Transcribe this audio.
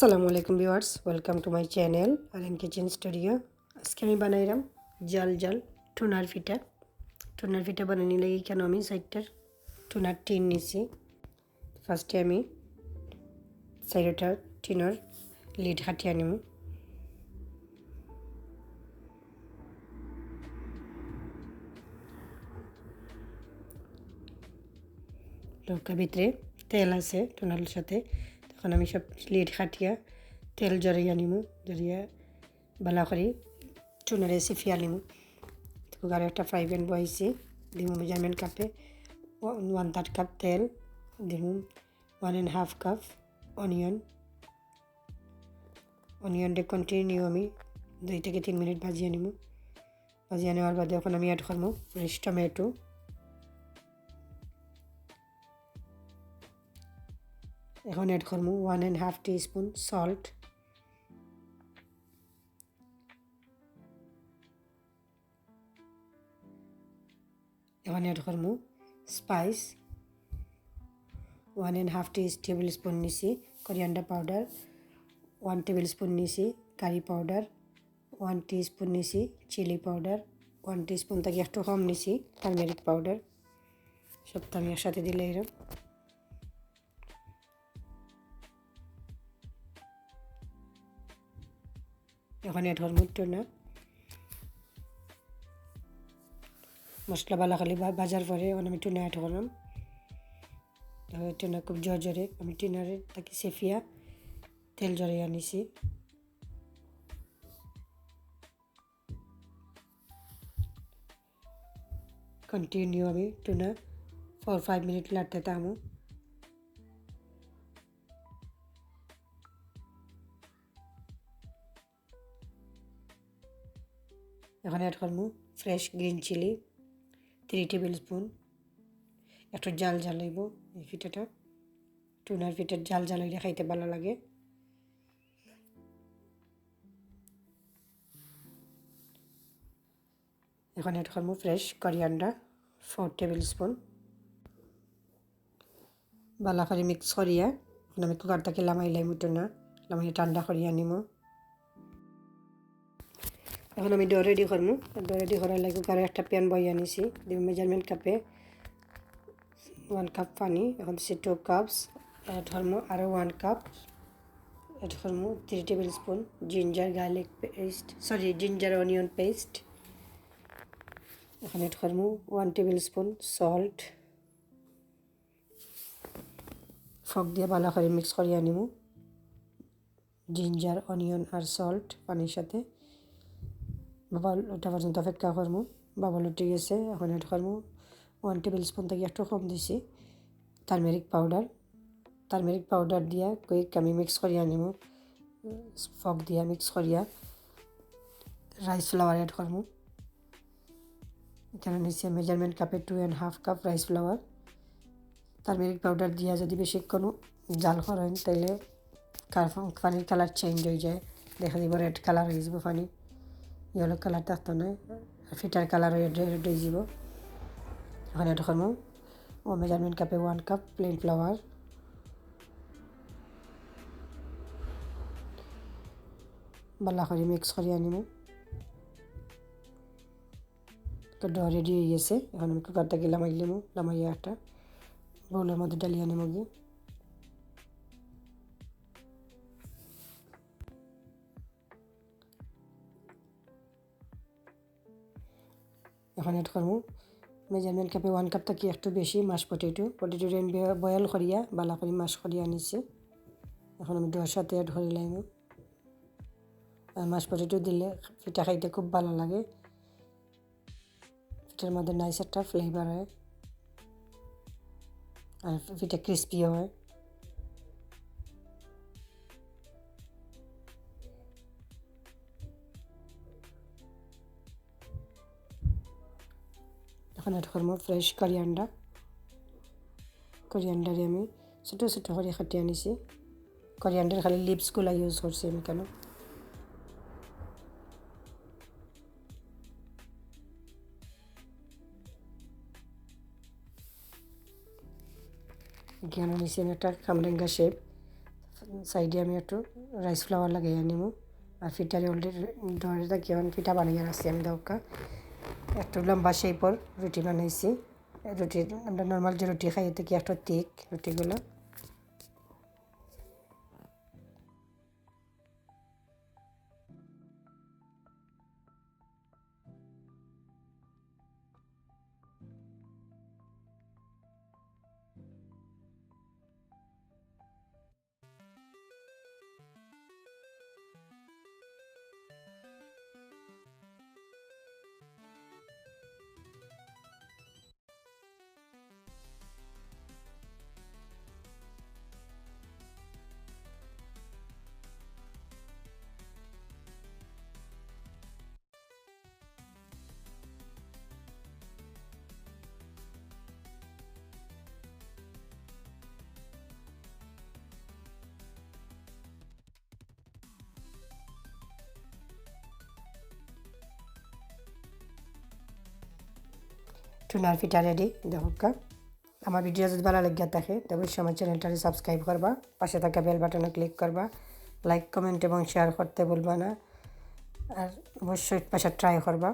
আসসালামু আলাইকুম viewers, welcome to my channel R kitchen studio. আজকে আমি বানাইলাম জাল জাল টুনার ফিটা। টুনার ফিটা বানানি লাগি কেন আমি সাইডটার টুনার টিন নিছি। ফার্স্টে আমি সাইডটা টিনের লিড হাটিয়ে নিব। লৌকার ভিতরে তেল আছে টুনার সাথে, তখন আমি সব লিড হাটিয়া তেল জড়াইয়া নিব। জড়িয়া বালা করে টুনারে সিফিয়া নিব। আর একটা ফ্রাই প্যান বসাইছি, দিব মেজারমেন্ট কাপে 1/3 কাপ তেল, দিব 1.5 কাপ অনিয়নটা কন্টিনিউ আমি 2 থেকে 3 মিনিট ভাজিয়ে নিব। ভাজিয়ে নেওয়ার বাদে এখন আমি অ্যাড করবো ফ্রেশ টমেটো, এখন অ্যাড করবো 1.5 টিস্পুন সল্ট, এখন অ্যাড করবো স্পাইস 1.5 টেবিল স্পুন নিছি কোরিয়ান্ডার পাউডার, 1 টেবিল স্পুন নিছি কারি পাউডার, 1 টিস্পুন নিছি চিলি পাউডার, 1 টিস্পুন থেকে একটু কম নিছি টার্মেরিক পাউডার। সবটা আমি একসাথে দিলে এরকম। এখন অ্যাড করবো টুনা। মশলা বালা খালি ভাজার পরে এখন আমি টুনা অ্যাড করলাম। টুনা খুব জোরে আমি টুনারে তাকে সেফিয়া তেল জড়িয়ে আনিছি। কন্টিনিউ আমি টুনা 4-5 মিনিট লাড়তে থাকবো। এখন অ্যাড করবো fresh green chilli 3 tablespoon. একটু জাল জ্বালাইব এই ফিটাটা, টুনার ফিটার জাল জ্বালাইলে খাইতে ভালো লাগে। এখন অ্যাড করবো ফ্রেশ কোরিয়ান্ডার 4 টেবিল স্পুন। ভালো করে মিক্স করিয়া এখন আমি কুকার থেকে লামাইলাম টুনা, লামাই ঠান্ডা করিয়া নিব। এখন আমি ডো রেডি করবো। ডো রেডি করার লাগে কুকারে একটা প্যান বইয়া নিছি, দিব মেজারমেন্ট কাপে 1 কাপ পানি, এখন দিচ্ছি 2 কাপস। অ্যাড করবো আরও 1 কাপ, অ্যাড করবো 3 tablespoon ginger onion paste. এখন অ্যাড করবো 1 টেবিল স্পুন সল্ট। ফক দিয়ে ভালো করে মিক্স করিয়ে নিব জিঞ্জার অনিয়ন আর সল্ট পানির সাথে। বাবল ওটা পর্যন্ত অপেক্ষা করবো। বাবল উঠে গেছে, এখন অ্যাড করবো 1 টেবিল স্পুন থেকে একটু কম দিছি টার্মেরিক পাউডার দিয়া কুইক আমি মিক্স করিয়া নিব। ফক দিয়া মিক্স করিয়া রাইস ফ্লাওয়ার অ্যাড করবো। এখানে নিচে মেজারমেন্ট কাপে 2.5 cup rice flower. Turmeric powder দিয়া যদি বেশিক্ষণ জাল করেন তাইলে পানির কালার চেঞ্জ হয়ে যায়, দেখা দিব রেড কালার হয়ে যাব, পানি ইয়েলো কালার থাকতো না, ফিটার কালার রেড হয়ে যাব। এখন অ্যাড করবো মেজারমেন্ট কাপে 1 কাপ প্লেন ফ্লাওয়ার। ভালো করে মিক্স করিয়ে নিব। তো ডো রেডি হয়ে গেছে, এখন আমি কুকারটাকে লামাইয়া একটা বোলের মধ্যে ডালিয়ে নেব গিয়ে। এখন অ্যাড করবো মেজারমেন্ট কাপে 1 কাপ থেকে একটু বেশি মাশ পটেটো বয়েল করিয়া ভালো করে মাশ করিয়া নিছি। এখন আমি ডোর সাথে অ্যাড করে লাইব। আর মাশ পটেটো দিলে ফিটা খাইতে খুব ভালো লাগে, ফিটার মধ্যে নাইস একটা ফ্লেভার হয় আর ফিটা ক্রিস্পিও হয়। এখন অ্যাড করবো ফ্রেশ কোরিয়ান্ডারে আমি ছোটো ছোটো করে কাটিয়ে আনিছি। কোরিয়ান্ডার খালি লিভসগুলো ইউজ করছি আমি কেন। জ্ঞান নিছি আমি একটা কামরাঙ্গা শেপ সাইডে আমি একটু রাইস ফ্লাওয়ার লাগাইয়া নিব আর ফিটারে অলরেডি ডরে থাকি এখন পিঠা বানাইয়া রাখছি আমি দৌকা একটু লম্বা শেপর রুটি বানাইছি রুটি আমরা নর্মাল যে রুটি খাই থেকে একটু thick রুটিগুলো টুনার পিঠা রেডি দেখো আমার ভিডিও যদি ভালো লাগে থাকে তবে অবশ্যই আমার চ্যানেলটাকে সাবস্ক্রাইব করবা পাশে থাকা বেল বাটনে ক্লিক করবা লাইক কমেন্ট এবং শেয়ার করতে ভুলবা না আর অবশ্যই পাশে ট্রাই করবা